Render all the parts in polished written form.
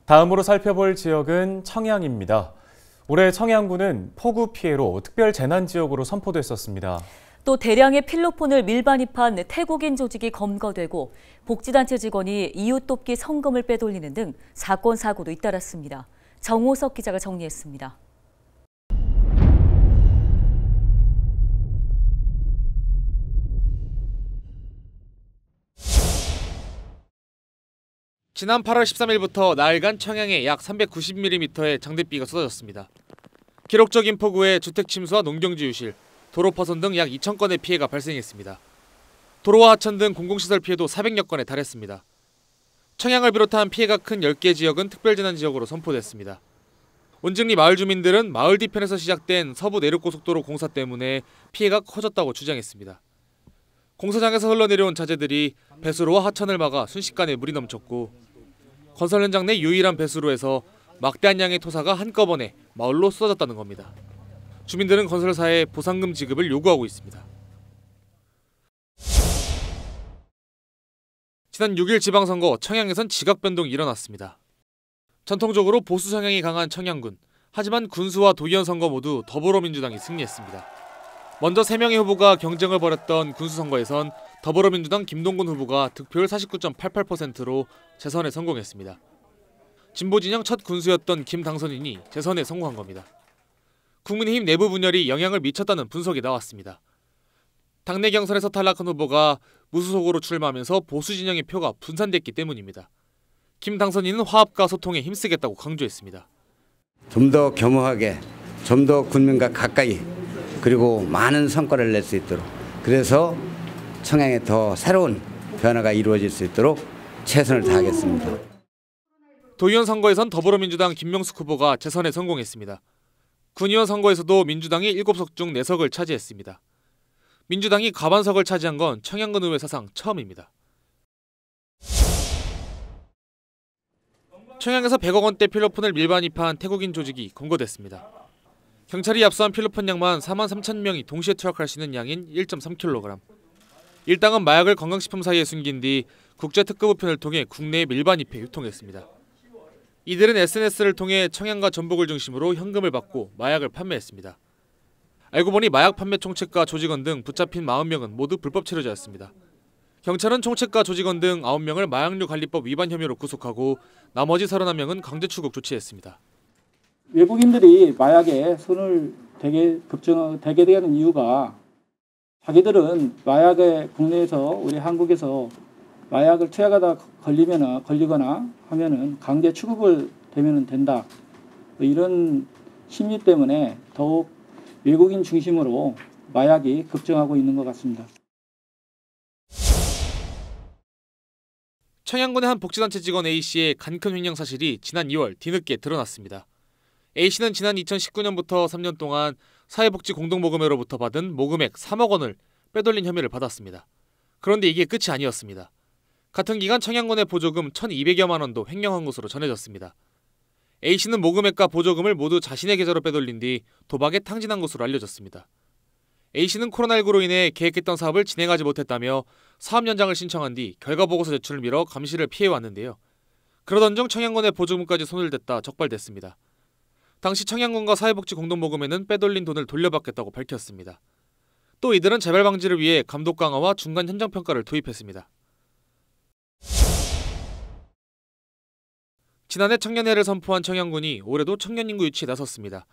다음으로 살펴볼 지역은 청양입니다. 올해 청양군은 폭우 피해로 특별 재난지역으로 선포됐었습니다. 또 대량의 필로폰을 밀반입한 태국인 조직이 검거되고 복지단체 직원이 이웃 돕기 성금을 빼돌리는 등 사건, 사고도 잇따랐습니다. 정호석 기자가 정리했습니다. 지난 8월 13일부터 나흘간 청양에 약 390mm의 장대비가 쏟아졌습니다. 기록적인 폭우에 주택 침수와 농경지 유실, 도로 파손 등 약 2,000건의 피해가 발생했습니다. 도로와 하천 등 공공시설 피해도 400여 건에 달했습니다. 청양을 비롯한 피해가 큰 10개 지역은 특별재난지역으로 선포됐습니다. 온증리 마을 주민들은 마을 뒤편에서 시작된 서부 내륙고속도로 공사 때문에 피해가 커졌다고 주장했습니다. 공사장에서 흘러내려온 자재들이 배수로와 하천을 막아 순식간에 물이 넘쳤고 건설 현장 내 유일한 배수로에서 막대한 양의 토사가 한꺼번에 마을로 쏟아졌다는 겁니다. 주민들은 건설사에 보상금 지급을 요구하고 있습니다. 지난 6일 지방선거 청양에선 지각 변동이 일어났습니다. 전통적으로 보수 성향이 강한 청양군. 하지만 군수와 도의원 선거 모두 더불어민주당이 승리했습니다. 먼저 3명의 후보가 경쟁을 벌였던 군수 선거에선 더불어민주당 김동군 후보가 득표율 49.88%로 재선에 성공했습니다. 진보 진영 첫 군수였던 김 당선인이 재선에 성공한 겁니다. 국민의힘 내부 분열이 영향을 미쳤다는 분석이 나왔습니다. 당내 경선에서 탈락한 후보가 무소속으로 출마하면서 보수 진영의 표가 분산됐기 때문입니다. 김 당선인은 화합과 소통에 힘쓰겠다고 강조했습니다. 좀 더 겸허하게, 좀 더 국민과 가까이, 그리고 많은 성과를 낼 수 있도록, 그래서 청양에 더 새로운 변화가 이루어질 수 있도록 최선을 다하겠습니다. 도의원 선거에선 더불어민주당 김명숙 후보가 재선에 성공했습니다. 군의원 선거에서도 민주당이 7석 중 4석을 차지했습니다. 민주당이 과반석을 차지한 건 청양군 의회 사상 처음입니다. 청양에서 100억 원대 필로폰을 밀반입한 태국인 조직이 검거됐습니다. 경찰이 압수한 필로폰 양만 4만 3천 명이 동시에 투약할 수 있는 양인 1.3kg. 일당은 마약을 건강식품 사이에 숨긴 뒤 국제특급 우편을 통해 국내에 밀반입해 유통했습니다. 이들은 SNS를 통해 청양과 전북을 중심으로 현금을 받고 마약을 판매했습니다. 알고 보니 마약 판매 총책과 조직원 등 붙잡힌 40명은 모두 불법 체류자였습니다. 경찰은 총책과 조직원 등 9명을 마약류 관리법 위반 혐의로 구속하고 나머지 31명은 강제 출국 조치했습니다. 외국인들이 마약에 손을 대게 되는 이유가 자기들은 마약에 국내에서 우리 한국에서 마약을 투약하다 걸리거나 하면은 강제 추국을 되면은 된다. 이런 심리 때문에 더욱 외국인 중심으로 마약이 급증하고 있는 것 같습니다. 청양군의 한 복지단체 직원 A씨의 간큰 횡령 사실이 지난 2월 뒤늦게 드러났습니다. A씨는 지난 2019년부터 3년 동안 사회복지공동모금회로부터 받은 모금액 3억 원을 빼돌린 혐의를 받았습니다. 그런데 이게 끝이 아니었습니다. 같은 기간 청양군의 보조금 1,200여만 원도 횡령한 것으로 전해졌습니다. A씨는 모금액과 보조금을 모두 자신의 계좌로 빼돌린 뒤 도박에 탕진한 것으로 알려졌습니다. A씨는 코로나19로 인해 계획했던 사업을 진행하지 못했다며 사업 연장을 신청한 뒤 결과보고서 제출을 미뤄 감시를 피해왔는데요. 그러던 중 청양군의 보조금까지 손을 댔다 적발됐습니다. 당시 청양군과 사회복지공동모금회는 빼돌린 돈을 돌려받겠다고 밝혔습니다. 또 이들은 재발 방지를 위해 감독 강화와 중간 현장평가를 도입했습니다. 지난해 청년회를 선포한 청양군이 올해도 청년 인구 유치에 나섰습니다.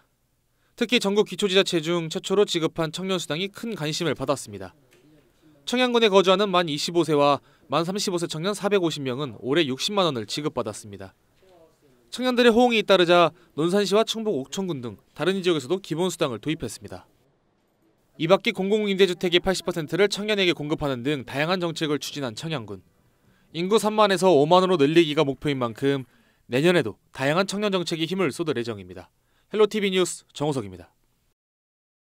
특히 전국 기초지자체 중 최초로 지급한 청년수당이 큰 관심을 받았습니다. 청양군에 거주하는 만 25세와 만 35세 청년 450명은 올해 60만 원을 지급받았습니다. 청년들의 호응이 잇따르자 논산시와 충북 옥천군 등 다른 지역에서도 기본수당을 도입했습니다. 이 밖에 공공임대주택의 80%를 청년에게 공급하는 등 다양한 정책을 추진한 청양군. 인구 3만에서 5만으로 늘리기가 목표인 만큼 내년에도 다양한 청년 정책에 힘을 쏟을 예정입니다. 헬로티비 뉴스 정호석입니다.